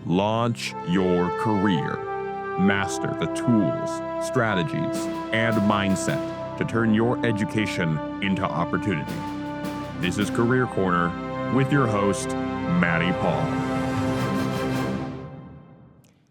Launch your career. Master the tools, strategies, and mindset to turn your education into opportunity. This is Career Corner with your host, Maddie Paul.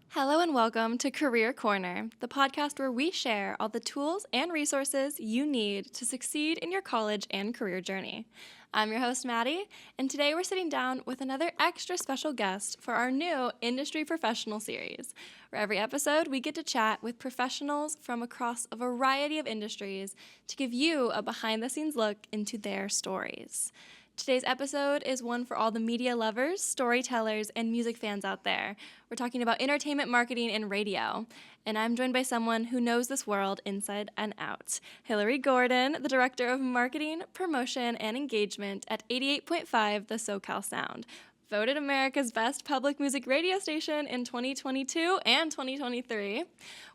Hello and welcome to Career Corner, the podcast where we share all the tools and resources you need to succeed in your college and career journey. I'm your host, Maddie, and today we're sitting down with another extra special guest for our new Industry Professional series, where every episode we get to chat with professionals from across a variety of industries to give you a behind-the-scenes look into their stories. Today's episode is one for all the media lovers, storytellers, and music fans out there. We're talking about entertainment marketing and radio. And I'm joined by someone who knows this world inside and out. Hilary Gordon, the Director of Marketing, Promotion, and Engagement at 88.5 the SoCal Sound. Voted America's best public music radio station in 2022 and 2023.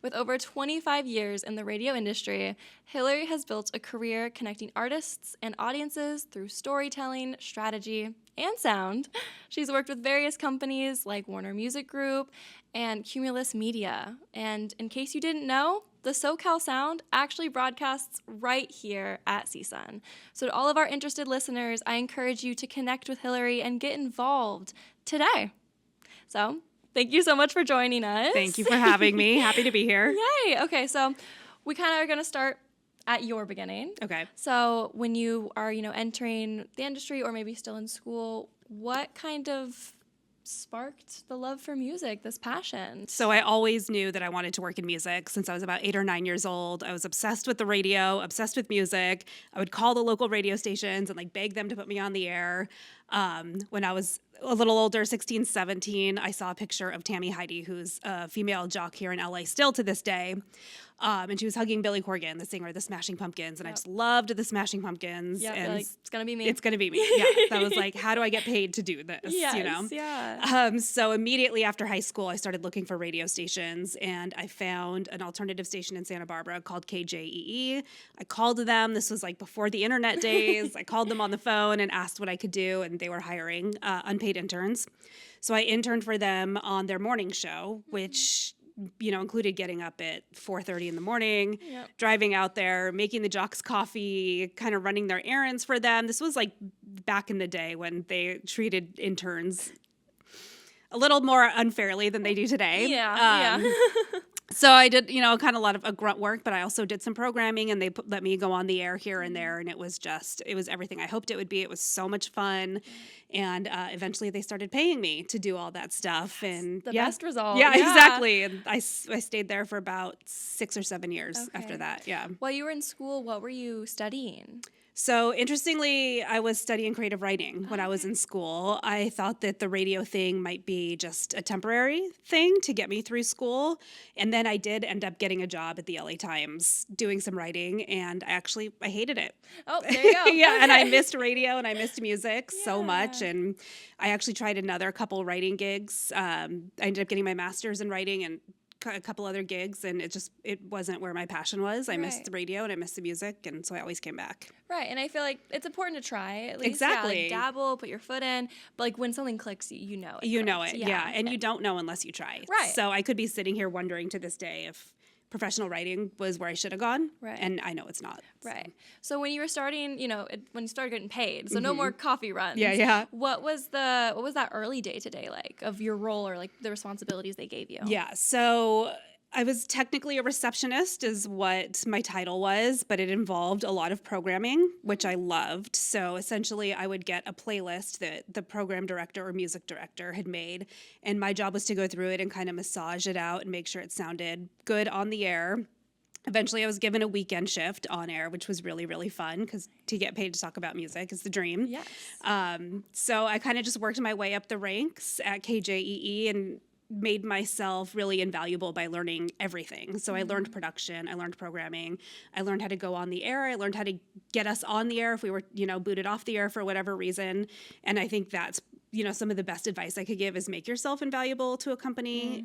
With over 25 years in the radio industry, Hilary has built a career connecting artists and audiences through storytelling, strategy, and sound. She's worked with various companies like Warner Music Group and Cumulus Media. And in case you didn't know, the SoCal Sound actually broadcasts right here at CSUN. So to all of our interested listeners, I encourage you to connect with Hilary and get involved today. So thank you so much for joining us. Thank you for having me. Happy to be here. Yay. Okay, so we kind of are going to start at your beginning. Okay. So when you are, entering the industry or maybe still in school, what kind of sparked the love for music, this passion? So I always knew that I wanted to work in music since I was about 8 or 9 years old. I was obsessed with the radio, obsessed with music. I would call the local radio stations and beg them to put me on the air. When I was a little older, 16, 17, I saw a picture of Tammy Heidi, who's a female jock here in LA still to this day. And she was hugging Billy Corgan, the singer of the Smashing Pumpkins. And I just loved the Smashing Pumpkins. Yeah, and it's going to be me. It's going to be me. Yeah. So I was like, how do I get paid to do this? Yes, yeah. So immediately after high school, I started looking for radio stations. And I found an alternative station in Santa Barbara called KJEE. I called them. This was before the internet days. I called them on the phone and asked what I could do. And they were hiring unpaid interns. So I interned for them on their morning show, which included getting up at 4:30 in the morning, driving out there, making the jocks coffee, kind of running their errands for them. This was back in the day when they treated interns a little more unfairly than they do today. Yeah. So I did, kind of a lot of grunt work, but I also did some programming, and they let me go on the air here and there, and it was everything I hoped it would be. It was so much fun, and eventually they started paying me to do all that stuff. And the best result. Yeah, exactly. And I stayed there for about 6 or 7 years after that, yeah. While you were in school, what were you studying? So interestingly, I was studying creative writing when I was in school. I thought that the radio thing might be just a temporary thing to get me through school. And then I did end up getting a job at the LA Times doing some writing, and I hated it. Oh, there you go. Yeah, okay. And I missed radio and I missed music so much. And I actually tried another couple writing gigs. I ended up getting my master's in writing and a couple other gigs, and it wasn't where my passion was. I missed the radio and I missed the music, and so I always came back. Right, and I feel like it's important to try at least. Exactly. Yeah, dabble, put your foot in, but when something clicks, you know it. You know it, yeah. And you don't know unless you try. Right. So I could be sitting here wondering to this day if professional writing was where I should have gone, and I know it's not. Right. So when you were starting, when you started getting paid, so no more coffee runs. Yeah. What was that early day-to-day like of your role or the responsibilities they gave you? Yeah. So I was technically a receptionist is what my title was, but it involved a lot of programming, which I loved. So essentially I would get a playlist that the program director or music director had made, and my job was to go through it and kind of massage it out and make sure it sounded good on the air. Eventually I was given a weekend shift on air, which was really, really fun because to get paid to talk about music is the dream. Yes. So I kind of just worked my way up the ranks at KJEE and made myself really invaluable by learning everything. So I learned production, I learned programming, I learned how to go on the air, I learned how to get us on the air if we were, booted off the air for whatever reason. And I think that's, some of the best advice I could give is make yourself invaluable to a company.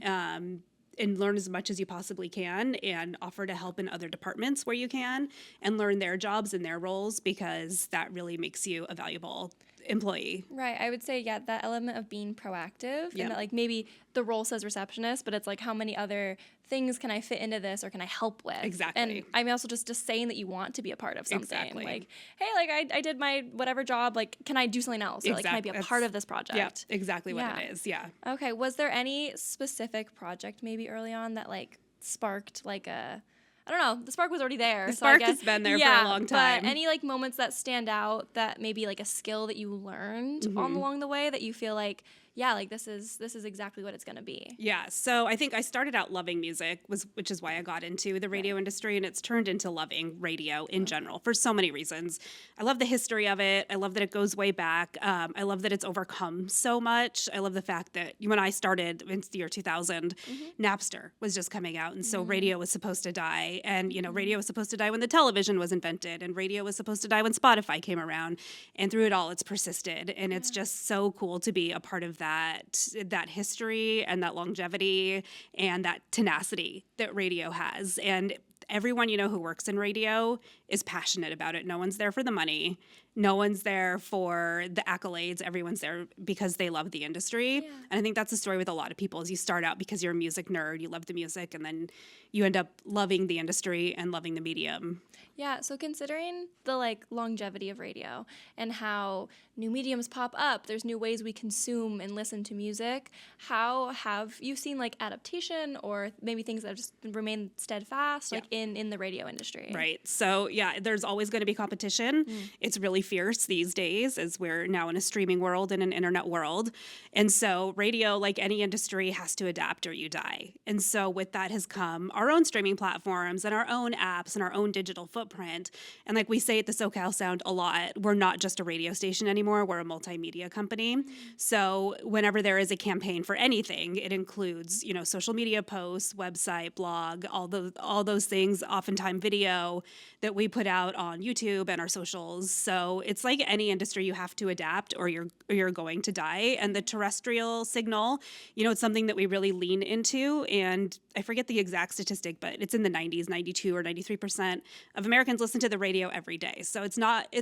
And learn as much as you possibly can and offer to help in other departments where you can and learn their jobs and their roles, because that really makes you a valuable employee. Right. I would say, yeah, that element of being proactive Yep. and that like maybe the role says receptionist, but it's like how many other things can I fit into this or can I help with? Exactly. And I mean also just saying that you want to be a part of something. Exactly. Like, hey, like I did my whatever job, like can I do something else? Or like can I be a part of this project? Yeah, exactly what Yeah. it is. Yeah. Okay. Was there any specific project maybe early on that like sparked like a I don't know. The spark was already there. The so I spark guess, has been there yeah, for a long time. But any like moments that stand out that maybe like a skill that you learned along the way that you feel like, yeah, like this is exactly what it's gonna be. Yeah, so I think I started out loving music, which is why I got into the radio industry, and it's turned into loving radio in general for so many reasons. I love the history of it. I love that it goes way back. I love that it's overcome so much. I love the fact that when I started in the year 2000, Napster was just coming out, and so radio was supposed to die, and radio was supposed to die when the television was invented, and radio was supposed to die when Spotify came around, and through it all, it's persisted, and it's just so cool to be a part of that history and that longevity and that tenacity that radio has. And everyone who works in radio is passionate about it. No one's there for the money. No one's there for the accolades. Everyone's there because they love the industry. Yeah. And I think that's the story with a lot of people is you start out because you're a music nerd, you love the music, and then you end up loving the industry and loving the medium. Yeah, so considering the like longevity of radio and how new mediums pop up, there's new ways we consume and listen to music. How have you seen like adaptation or maybe things that have just remained steadfast like in the radio industry? Right. So yeah, there's always going to be competition. It's really fierce these days as we're now in a streaming world and an internet world. And so radio, like any industry, has to adapt or you die. And so with that has come our own streaming platforms and our own apps and our own digital footprint. And like we say at the SoCal Sound a lot, we're not just a radio station anymore. We're a multimedia company. So whenever there is a campaign for anything, it includes, social media posts, website, blog, all those things, oftentimes video that we put out on YouTube and our socials. So it's like any industry, you have to adapt or you're going to die. And the terrestrial signal, it's something that we really lean into. And I forget the exact statistic, but it's in the 90s, 92 or 93% of Americans listen to the radio every day. So it's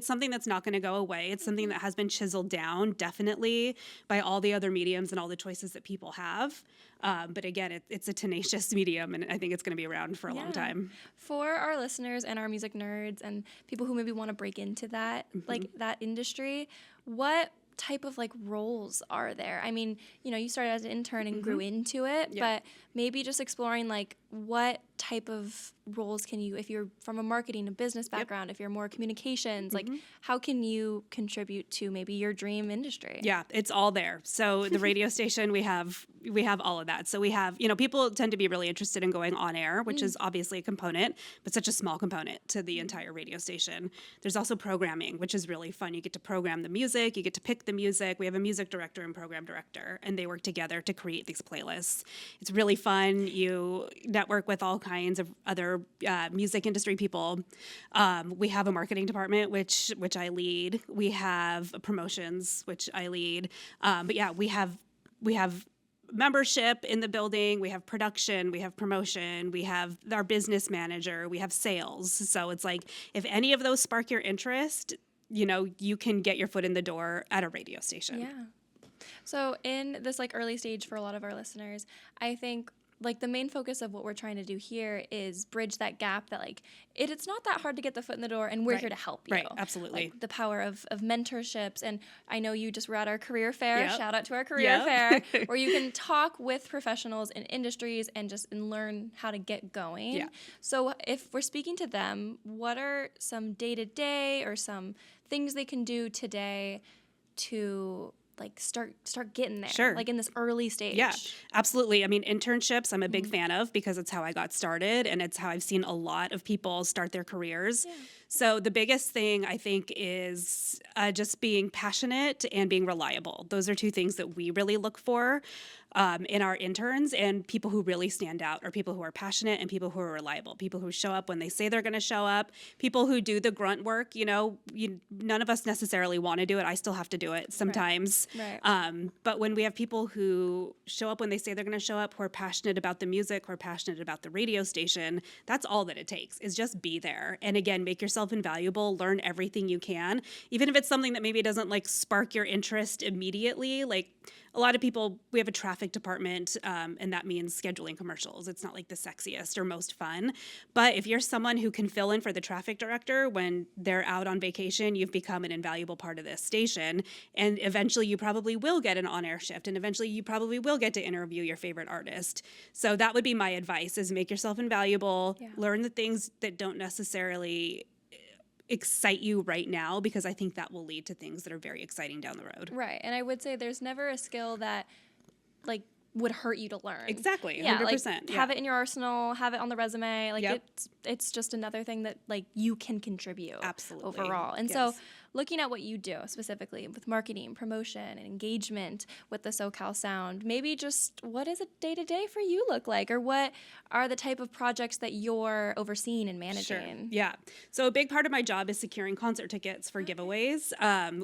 something that's not going to go away. It's something that has been chiseled down definitely by all the other mediums and all the choices that people have. But again, it's a tenacious medium, and I think it's going to be around for a long time. For our listeners and our music nerds and people who maybe want to break into that, like that industry, what type of like roles are there? I mean, you started as an intern and grew into it, but maybe just exploring like what type of roles can you, if you're from a marketing, a business background, if you're more communications, like how can you contribute to maybe your dream industry? Yeah, it's all there. So the radio station, we have all of that. So we have, people tend to be really interested in going on air, which is obviously a component, but such a small component to the entire radio station. There's also programming, which is really fun. You get to program the music, you get to pick the music. We have a music director and program director, and they work together to create these playlists. It's really fun. You network with all kinds of other music industry people. We have a marketing department, which I lead. We have promotions, which I lead. But yeah, we have membership in the building, we have production, we have promotion, we have our business manager, we have sales. So it's like if any of those spark your interest, you can get your foot in the door at a radio station. Yeah. So in this like early stage for a lot of our listeners, I think like the main focus of what we're trying to do here is bridge that gap that like it's not that hard to get the foot in the door, and we're here to help you. Right, absolutely. Like the power of mentorships. And I know you just were at our career fair. Yep. Shout out to our career fair, where you can talk with professionals in industries and learn how to get going. Yeah. So if we're speaking to them, what are some day-to-day or some things they can do today to like start getting there, Sure. like in this early stage? Yeah, absolutely. I mean, internships, I'm a big fan of because it's how I got started and it's how I've seen a lot of people start their careers. Yeah. So the biggest thing I think is just being passionate and being reliable. Those are two things that we really look for in our interns, and people who really stand out are people who are passionate and people who are reliable, people who show up when they say they're going to show up, people who do the grunt work. None of us necessarily want to do it. I still have to do it sometimes. Right. But when we have people who show up when they say they're going to show up, who are passionate about the music, who are passionate about the radio station, that's all that it takes is just be there. And again, make yourself yourself invaluable, learn everything you can, even if it's something that maybe doesn't like spark your interest immediately. Like a lot of people, we have a traffic department, and that means scheduling commercials. It's not like the sexiest or most fun. But if you're someone who can fill in for the traffic director when they're out on vacation, you've become an invaluable part of this station. And eventually you probably will get an on-air shift, and eventually you probably will get to interview your favorite artist. So that would be my advice, is make yourself invaluable, learn the things that don't necessarily excite you right now, because I think that will lead to things that are very exciting down the road. Right. And I would say there's never a skill that like would hurt you to learn. Exactly. 100%. Like, have it in your arsenal, have it on the resume. Like it's just another thing that like you can contribute overall. And so looking at what you do specifically with marketing, promotion, and engagement with the SoCal Sound, maybe just what does a day-to-day for you look like, or what are the type of projects that you're overseeing and managing? Sure. Yeah. So a big part of my job is securing concert tickets for giveaways.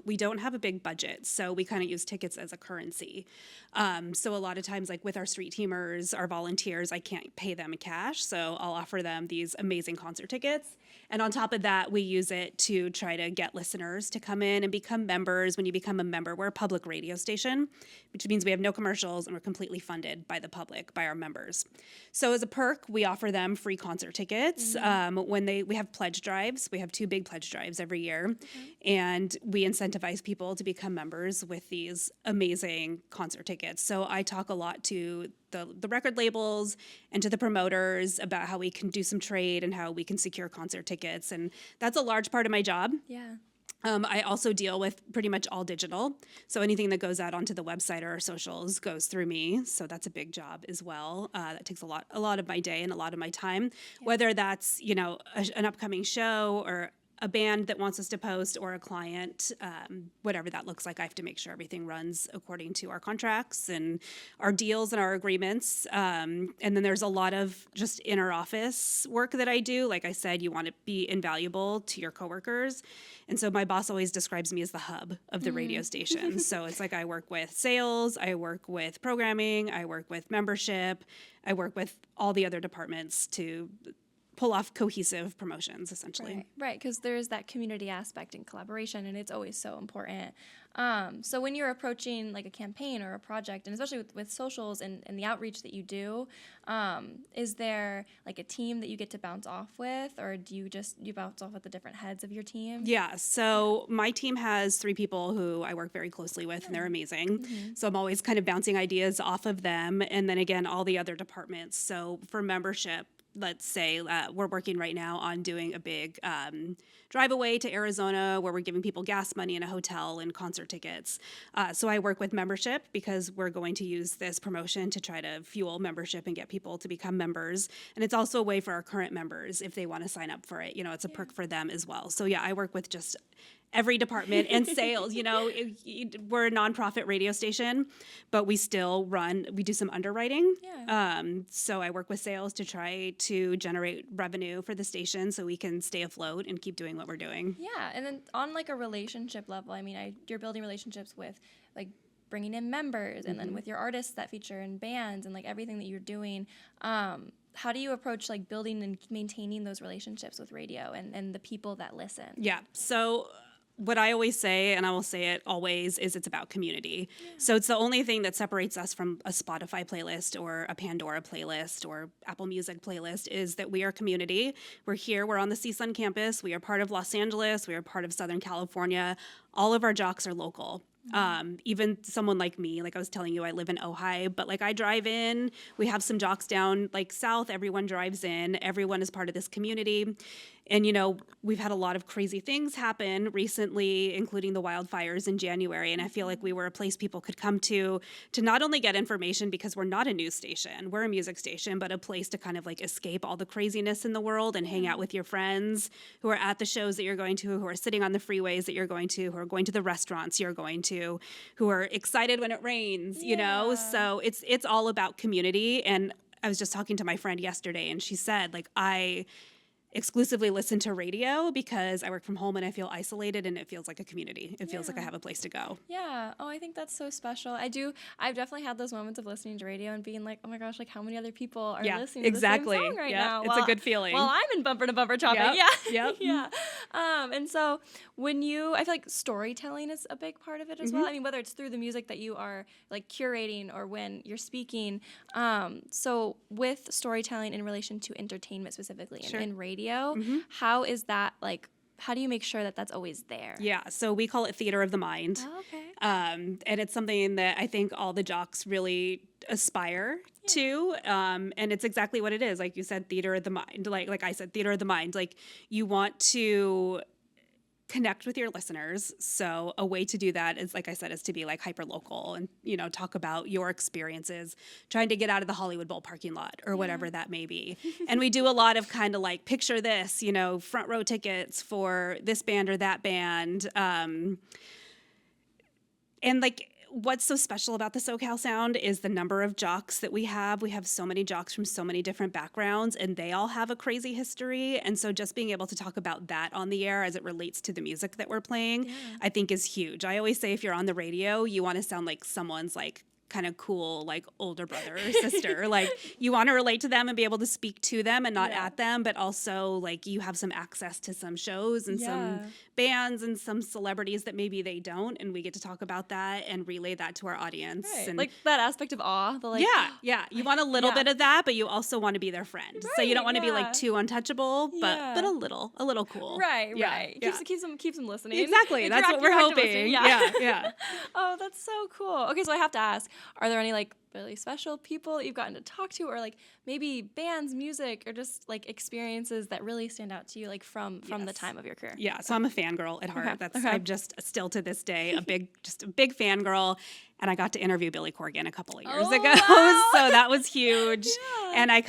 We don't have a big budget, so we kind of use tickets as a currency. So a lot of times, like with our street teamers, our volunteers, I can't pay them in cash, so I'll offer them these amazing concert tickets. And on top of that, we use it to try to get listeners to come in and become members. When you become a member, we're a public radio station, which means we have no commercials and we're completely funded by the public, by our members. So as a perk, we offer them free concert tickets. We have pledge drives. We have 2 big pledge drives every year. And we incentivize people to become members with these amazing concert tickets. So I talk a lot to the record labels and to the promoters about how we can do some trade and how we can secure concert tickets. And that's a large part of my job. Yeah. I also deal with pretty much all digital. So anything that goes out onto the website or our socials goes through me. So that's a big job as well. That takes a lot of my day and a lot of my time, whether that's, an upcoming show or a band that wants us to post or a client, whatever that looks like. I have to make sure everything runs according to our contracts and our deals and our agreements. And then there's a lot of just inner office work that I do. Like I said, you want to be invaluable to your coworkers. And so my boss always describes me as the hub of the radio station. So it's like I work with sales, I work with programming, I work with membership, I work with all the other departments to pull off cohesive promotions, essentially. Right, because there's that community aspect and collaboration, and it's always so important. So when you're approaching like a campaign or a project, and especially with socials and the outreach that you do, is there like a team that you get to bounce off with, or do you bounce off with the different heads of your team? Yeah, so my team has 3 people who I work very closely with, and they're amazing. So I'm always kind of bouncing ideas off of them, and then again, all the other departments. So for membership, let's say we're working right now on doing a big drive away to Arizona where we're giving people gas money in a hotel and concert tickets. So I work with membership because we're going to use this promotion to try to fuel membership and get people to become members. And it's also a way for our current members, if they want to sign up for it, it's a perk for them as well. So yeah, I work with just every department and sales. We're a nonprofit radio station, but we still we do some underwriting. So I work with sales to try to generate revenue for the station so we can stay afloat and keep doing what we're doing. Yeah, and then on like a relationship level, I mean, you're building relationships with like bringing in members and then with your artists that feature in bands and like everything that you're doing. How do you approach like building and maintaining those relationships with radio and the people that listen? Yeah, so what I always say, and I will say it always, is it's about community. So it's the only thing that separates us from a Spotify playlist or a Pandora playlist or Apple Music playlist is that we are community. We're here. We're on the CSUN campus. We are part of Los Angeles. We are part of Southern California. All of our jocks are local. Even someone like me, like I was telling you, I live in Ojai, but like I drive in, we have some jocks down like south, everyone drives in, everyone is part of this community. And, we've had a lot of crazy things happen recently, including the wildfires in January. And I feel like we were a place people could come to not only get information, because we're not a news station, we're a music station, but a place to kind of like escape all the craziness in the world and hang out with your friends who are at the shows that you're going to, who are sitting on the freeways that you're going to, who are going to the restaurants you're going to, who are excited when it rains, So it's all about community. And I was just talking to my friend yesterday, and she said, like, exclusively listen to radio because I work from home and I feel isolated and it feels like a community. It feels like I have a place to go. Yeah. Oh, I think that's so special. I've definitely had those moments of listening to radio and being like, oh my gosh, like how many other people are listening to the same song right now? It's a good feeling. Well, I'm in bumper to bumper chopping. Yep. Yeah. Yep. Yeah. And so I feel like storytelling is a big part of it as well. I mean, whether it's through the music that you are like curating or when you're speaking. So with storytelling in relation to entertainment specifically in radio, how is that like, how do you make sure that that's always there? Yeah, so we call it theater of the mind. Oh, okay. And it's something that I think all the jocks really aspire to. And it's exactly what it is. Like you said, theater of the mind. Like I said, theater of the mind. Like you want to connect with your listeners. So a way to do that is, like I said, is to be like hyper local and, talk about your experiences, trying to get out of the Hollywood Bowl parking lot or whatever that may be. And we do a lot of kind of like, picture this, front row tickets for this band or that band. And like, what's so special about the SoCal Sound is the number of jocks that we have. We have so many jocks from so many different backgrounds, and they all have a crazy history. And so just being able to talk about that on the air as it relates to the music that we're playing, I think is huge. I always say if you're on the radio, you want to sound like someone's like kind of cool, like older brother or sister. Like you want to relate to them and be able to speak to them and not at them, but also like you have some access to some shows and some bands and some celebrities that maybe they don't, and we get to talk about that and relay that to our audience. Right. And like that aspect of awe. The like, you want a little bit of that, but you also want to be their friend. Right, so you don't want to be like too untouchable, but a little cool. Right. Keeps them listening. Exactly. That's what we're hoping. Yeah. Oh, that's so cool. Okay, so I have to ask, are there any like really special people that you've gotten to talk to, or like maybe bands, music, or just like experiences that really stand out to you, like from the time of your career? Yeah, so I'm a fangirl at heart. I'm just still to this day a big fangirl, and I got to interview Billy Corgan a couple of years ago, wow. So that was huge. And I've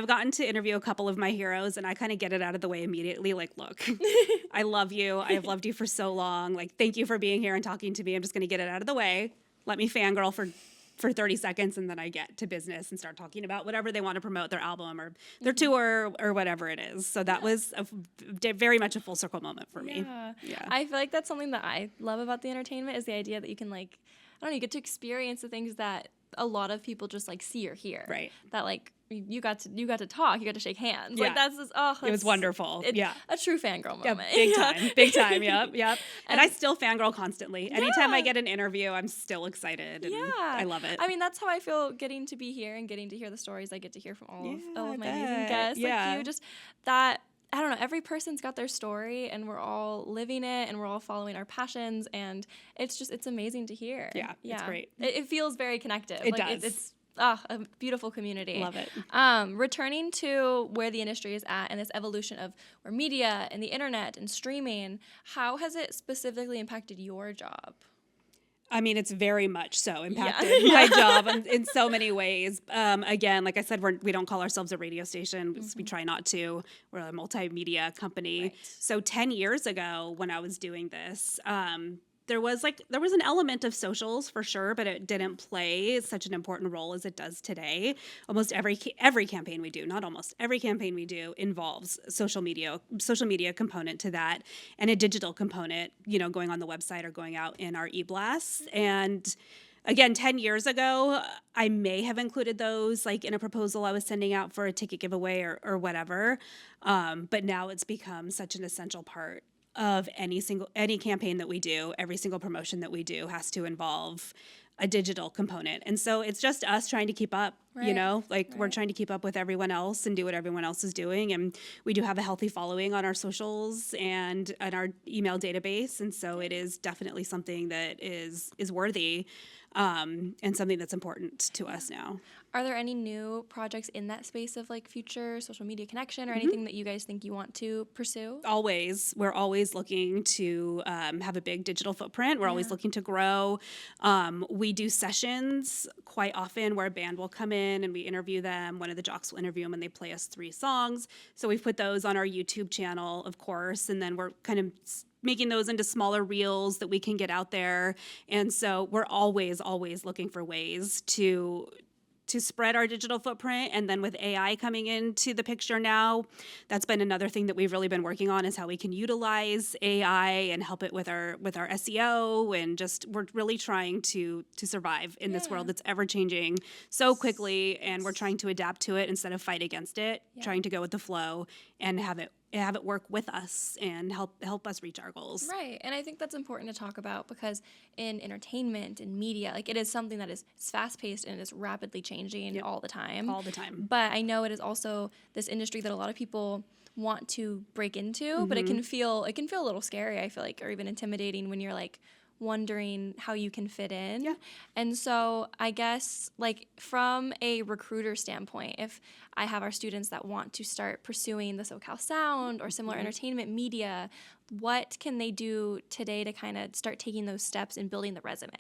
gotten to interview a couple of my heroes, and I kind of get it out of the way immediately. Like, look, I love you. I have loved you for so long. Like, thank you for being here and talking to me. I'm just going to get it out of the way. Let me fangirl for 30 seconds, and then I get to business and start talking about whatever they want to promote, their album or their tour or whatever it is. So that was very much a full circle moment for me. Yeah. I feel like that's something that I love about the entertainment is the idea that you can like, I don't know, you get to experience the things that a lot of people just like see or hear. Right. That like you got to talk, you got to shake hands. Like that's just, it was wonderful. A true fangirl moment. Big time. Yep. And I still fangirl constantly. Anytime I get an interview, I'm still excited. And I love it. I mean, that's how I feel getting to be here and getting to hear the stories I get to hear from all of my amazing guests. Like you, just that. I don't know, every person's got their story and we're all living it and we're all following our passions, and it's amazing to hear. Yeah. It's great. It feels very connective. It does. It's a beautiful community. Love it. Returning to where the industry is at and this evolution of where media and the internet and streaming, how has it specifically impacted your job? I mean, it's very much so impacted my job in so many ways. Again, like I said, we don't call ourselves a radio station. We try not to. We're a multimedia company. Right. So 10 years ago when I was doing this, there was an element of socials for sure, but it didn't play such an important role as it does today. Almost every campaign we do, not almost every campaign we do, involves social media component to that, and a digital component, going on the website or going out in our e-blasts. And again, 10 years ago, I may have included those like in a proposal I was sending out for a ticket giveaway or whatever. But now it's become such an essential part of any campaign that we do. Every single promotion that we do has to involve a digital component. And so it's just us trying to keep up, we're trying to keep up with everyone else and do what everyone else is doing. And we do have a healthy following on our socials and on our email database. And so it is definitely something that is worthy and something that's important to us now. Are there any new projects in that space of like future social media connection or anything that you guys think you want to pursue? Always. We're always looking to have a big digital footprint. We're always looking to grow. We do sessions quite often where a band will come in and we interview them. One of the jocks will interview them and they play us 3 songs. So we've put those on our YouTube channel, of course, and then we're kind of making those into smaller reels that we can get out there. And so we're always looking for ways to spread our digital footprint. And then with AI coming into the picture now, that's been another thing that we've really been working on, is how we can utilize AI and help it with our SEO, and just we're really trying to survive in this world that's ever changing so quickly, and we're trying to adapt to it instead of fight against it, trying to go with the flow and have it work with us and help us reach our goals. Right. And I think that's important to talk about, because in entertainment and media, like, it is something that is fast-paced and is rapidly changing all the time. All the time. But I know it is also this industry that a lot of people want to break into, but it can feel a little scary, I feel like, or even intimidating when you're like wondering how you can fit in. Yeah. And so I guess, like, from a recruiter standpoint, if I have our students that want to start pursuing the SoCal Sound or similar entertainment media, what can they do today to kind of start taking those steps in building the resume?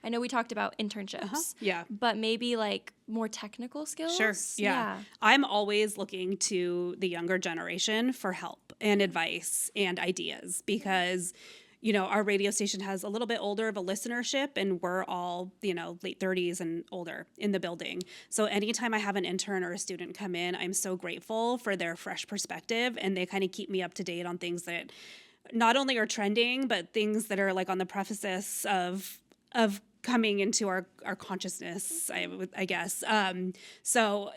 I know we talked about internships, but maybe like more technical skills? Sure, yeah. I'm always looking to the younger generation for help and advice and ideas, because our radio station has a little bit older of a listenership, and we're all, late 30s and older in the building. So anytime I have an intern or a student come in, I'm so grateful for their fresh perspective, and they kind of keep me up to date on things that not only are trending, but things that are like on the precipice of coming into our consciousness, I guess. So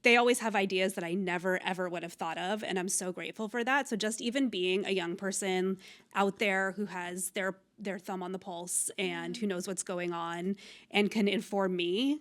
they always have ideas that I never, ever would have thought of, and I'm so grateful for that. So just even being a young person out there who has their thumb on the pulse and who knows what's going on and can inform me,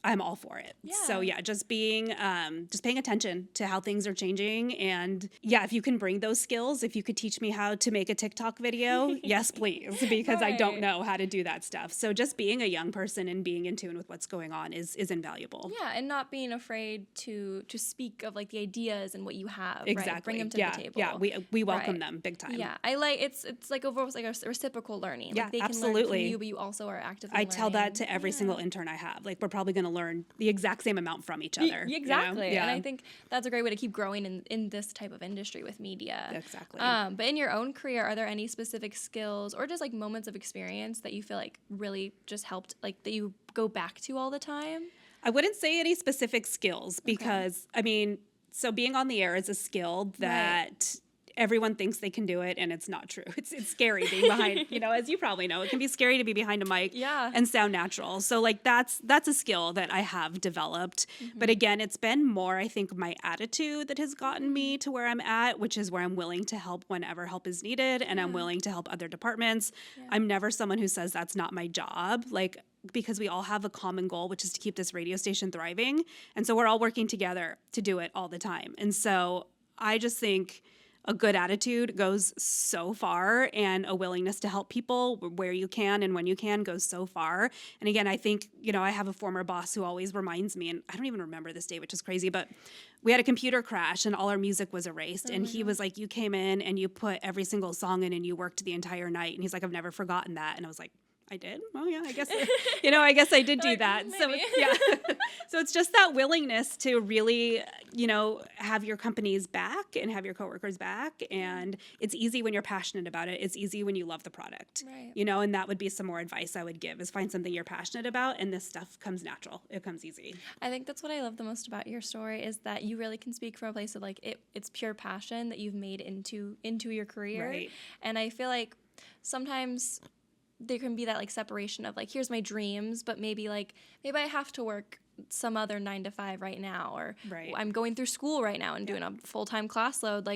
I'm all for it. Yeah. So just paying attention to how things are changing. And if you can bring those skills, if you could teach me how to make a TikTok video, yes, please, because I don't know how to do that stuff. So just being a young person and being in tune with what's going on is invaluable. Yeah. And not being afraid to speak of like the ideas and what you have. Exactly. Right? Bring them to the table. Yeah. We welcome them big time. Yeah. I like, it's like almost like a reciprocal learning. Yeah, like they absolutely. can learn from you, but you also are actively learning. I tell that to every single intern I have. Like, we're probably going to learn the exact same amount from each other. Exactly. And I think that's a great way to keep growing in this type of industry with media. Exactly. But in your own career, are there any specific skills or just like moments of experience that you feel like really just helped, like that you go back to all the time? I wouldn't say any specific skills, because so being on the air is a skill that everyone thinks they can do it, and it's not true. It's scary being behind, as you probably know, it can be scary to be behind a mic and sound natural. So like that's a skill that I have developed. But again, it's been more, I think, my attitude that has gotten me to where I'm at, which is where I'm willing to help whenever help is needed, and I'm willing to help other departments. I'm never someone who says that's not my job. Because we all have a common goal, which is to keep this radio station thriving. And so we're all working together to do it all the time. And so I just think a good attitude goes so far, and a willingness to help people where you can and when you can goes so far. And again, I think, I have a former boss who always reminds me, and I don't even remember this day, which is crazy, but we had a computer crash and all our music was erased. And he was like, you came in and you put every single song in and you worked the entire night. And he's like, I've never forgotten that. And I was like, I did? Well, yeah, I guess, I guess I did do that. Maybe. So, so it's just that willingness to really, have your company's back and have your coworkers back. And it's easy when you're passionate about it. It's easy when you love the product, and that would be some more advice I would give, is find something you're passionate about, and this stuff comes natural. It comes easy. I think that's what I love the most about your story, is that you really can speak from a place of like, it's pure passion that you've made into your career. Right. And I feel like sometimes there can be that like separation of like, here's my dreams, but maybe I have to work some other 9 to 5 right now, or I'm going through school right now and doing a full-time class load,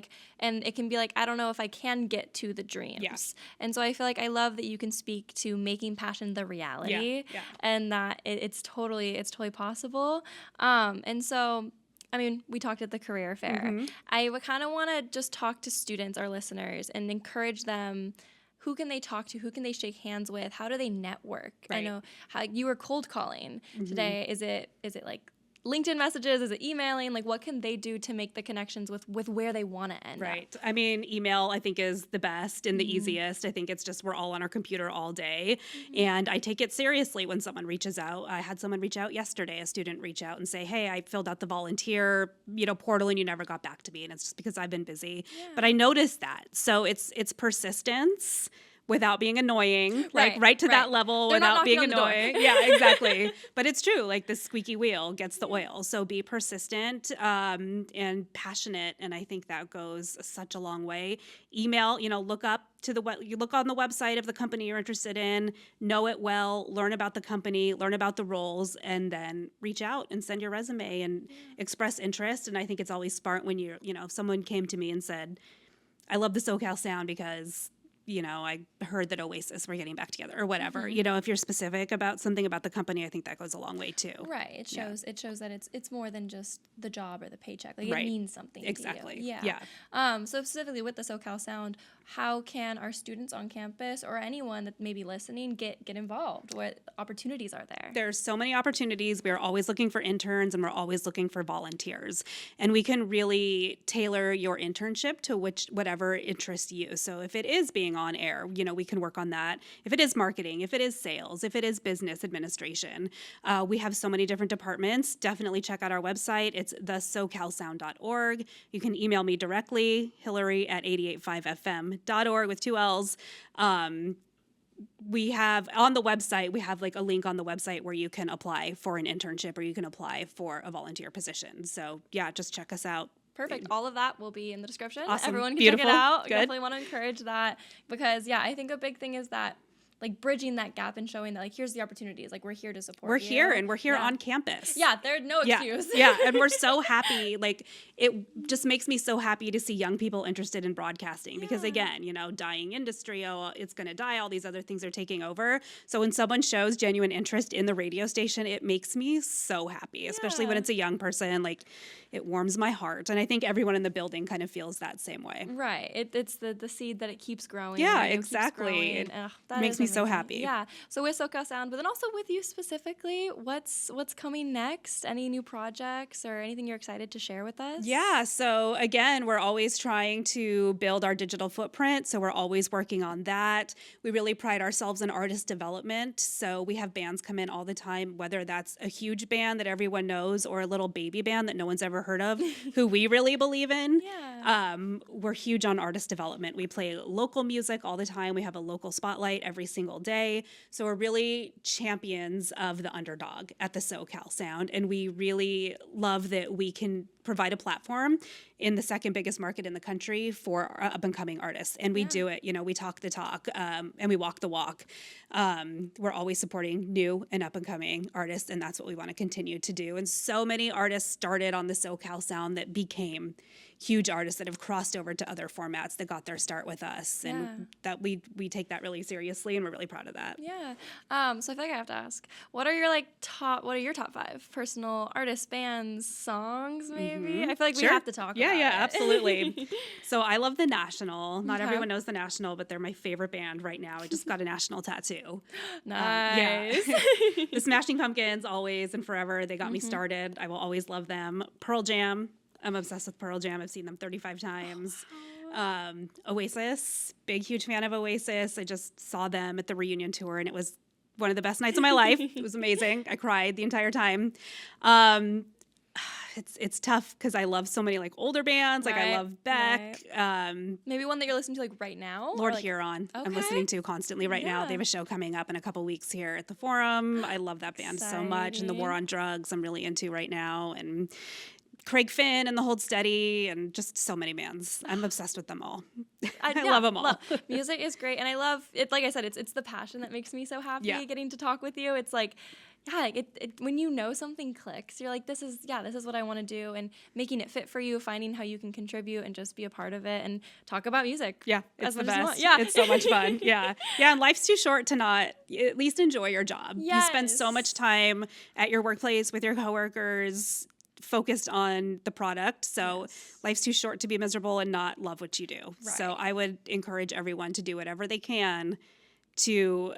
and it can be like, I don't know if I can get to the dreams. And so I feel like I love that you can speak to making passion the reality, and that it's totally possible. And so we talked at the career fair. I would kind of want to just talk to students, our listeners, and encourage them. Who can they talk to? Who can they shake hands with? How do they network? I know how you were cold calling today. Is it like LinkedIn messages? Is it emailing? Like, what can they do to make the connections with where they want to end up? Email, I think, is the best and the easiest. I think it's just, we're all on our computer all day. And I take it seriously when someone reaches out. I had someone reach out yesterday, a student reach out and say, hey, I filled out the volunteer, portal, and you never got back to me. And it's just because I've been busy. But I noticed that. So it's persistence without being annoying, like Right, to right. that level They're not without being knocking on the door. annoying. Yeah, exactly. But it's true. Like the squeaky wheel gets the oil. So be persistent and passionate. And I think that goes such a long way. Email, look up to you look on the website of the company you're interested in, know it well, learn about the company, learn about the roles, and then reach out and send your resume and express interest. And I think it's always smart when if someone came to me and said, I love the SoCal Sound because I heard that Oasis were getting back together or whatever. Mm-hmm. If you're specific about something about the company, I think that goes a long way too. Right. It shows that it's more than just the job or the paycheck. Like Right. it means something Exactly. to you. Yeah. So specifically with the SoCal Sound, how can our students on campus or anyone that may be listening get involved? What opportunities are there? There's so many opportunities. We're always looking for interns and we're always looking for volunteers. And we can really tailor your internship to whatever interests you. So if it is being on air, we can work on that. If it is marketing, if it is sales, if it is business administration, we have so many different departments. Definitely check out our website. It's thesocalsound.org. You can email me directly, Hilary at 885fm.org with 2 L's. We have on the website, we have like a link on the website where you can apply for an internship or you can apply for a volunteer position. So yeah, just check us out. Perfect. All of that will be in the description. Awesome. Everyone can Beautiful. check it out. Good. Definitely want to encourage that because I think a big thing is that like bridging that gap and showing that like here's the opportunities, like we're here to support We're you. here and we're here on campus. Yeah, there's no excuse. Yeah, and we're so happy. Like it just makes me so happy to see young people interested in broadcasting because again, dying industry, it's going to die, all these other things are taking over. So when someone shows genuine interest in the radio station, it makes me so happy, especially when it's a young person. Like it warms my heart. And I think everyone in the building kind of feels that same way. Right. It's the seed that it keeps growing. Yeah, Keeps exactly. growing, It makes me so amazing. happy. Yeah. So with SoCal Sound, but then also with you specifically, what's coming next? Any new projects or anything you're excited to share with us? Yeah. So again, we're always trying to build our digital footprint. So we're always working on that. We really pride ourselves in artist development. So we have bands come in all the time, whether that's a huge band that everyone knows or a little baby band that no one's ever heard of, who we really believe in. Yeah. We're huge on artist development. We play local music all the time. We have a local spotlight every single day. So we're really champions of the underdog at the SoCal Sound. And we really love that we can provide a platform in the second biggest market in the country for up-and-coming artists. And we do it. We talk the talk and we walk the walk. We're always supporting new and up-and-coming artists, and that's what we want to continue to do. And so many artists started on the SoCal Sound that became huge artists that have crossed over to other formats that got their start with us. And that we take that really seriously, and we're really proud of that. Yeah. So I feel like I have to ask, what are your top 5 personal artists, bands, songs, maybe? I feel like we have to talk about it. Yeah, absolutely. So I love The National. Not Okay. everyone knows The National, but they're my favorite band right now. I just got a National tattoo. Nice. The Smashing Pumpkins, always and forever. They got me started. I will always love them. Pearl Jam. I'm obsessed with Pearl Jam. I've seen them 35 times. Oasis. Big, huge fan of Oasis. I just saw them at the reunion tour, and it was one of the best nights of my life. It was amazing. I cried the entire time. It's tough because I love so many like older bands. Like I love Beck. Maybe one that you're listening to like right now? Lord Huron. I'm listening to constantly right now. They have a show coming up in a couple weeks here at the Forum. I love that band so much. And The War on Drugs I'm really into right now. And Craig Finn and The Hold Steady and just so many bands. I'm obsessed with them all. I love them all. Music is great. And I love it. Like I said, it's the passion that makes me so happy getting to talk with you. It's like, when you know something clicks, you're like, this is what I want to do, and making it fit for you, finding how you can contribute and just be a part of it and talk about music. Yeah, it's the best. Yeah. It's so much fun. Yeah. And life's too short to not at least enjoy your job. Yes. You spend so much time at your workplace with your coworkers focused on the product. So life's too short to be miserable and not love what you do. Right. So I would encourage everyone to do whatever they can to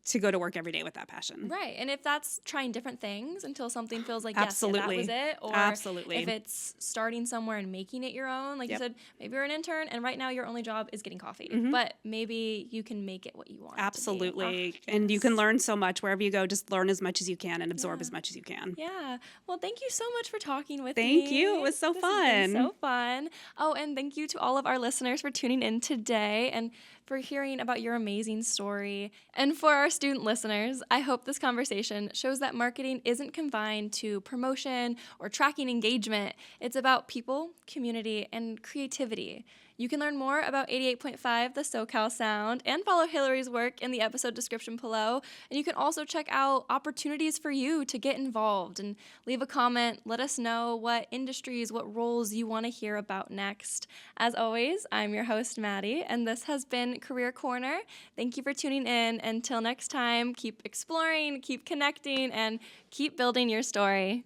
to go to work every day with that passion. Right. And if that's trying different things until something feels like, Absolutely. yes, yeah, that was it. Or Absolutely. if it's starting somewhere and making it your own, like you said, maybe you're an intern and right now your only job is getting coffee, but maybe you can make it what you want. Absolutely. And you can learn so much wherever you go. Just learn as much as you can and absorb as much as you can. Yeah. Well, thank you so much for talking with Thank me. you. It was so This fun. has been so fun. Oh, and thank you to all of our listeners for tuning in today and for hearing about your amazing story. And for our student listeners, I hope this conversation shows that marketing isn't confined to promotion or tracking engagement. It's about people, community, and creativity. You can learn more about 88.5, the SoCal Sound, and follow Hilary's work in the episode description below. And you can also check out opportunities for you to get involved and leave a comment. Let us know what industries, what roles you want to hear about next. As always, I'm your host, Maddie, and this has been Career Corner. Thank you for tuning in. Until next time, keep exploring, keep connecting, and keep building your story.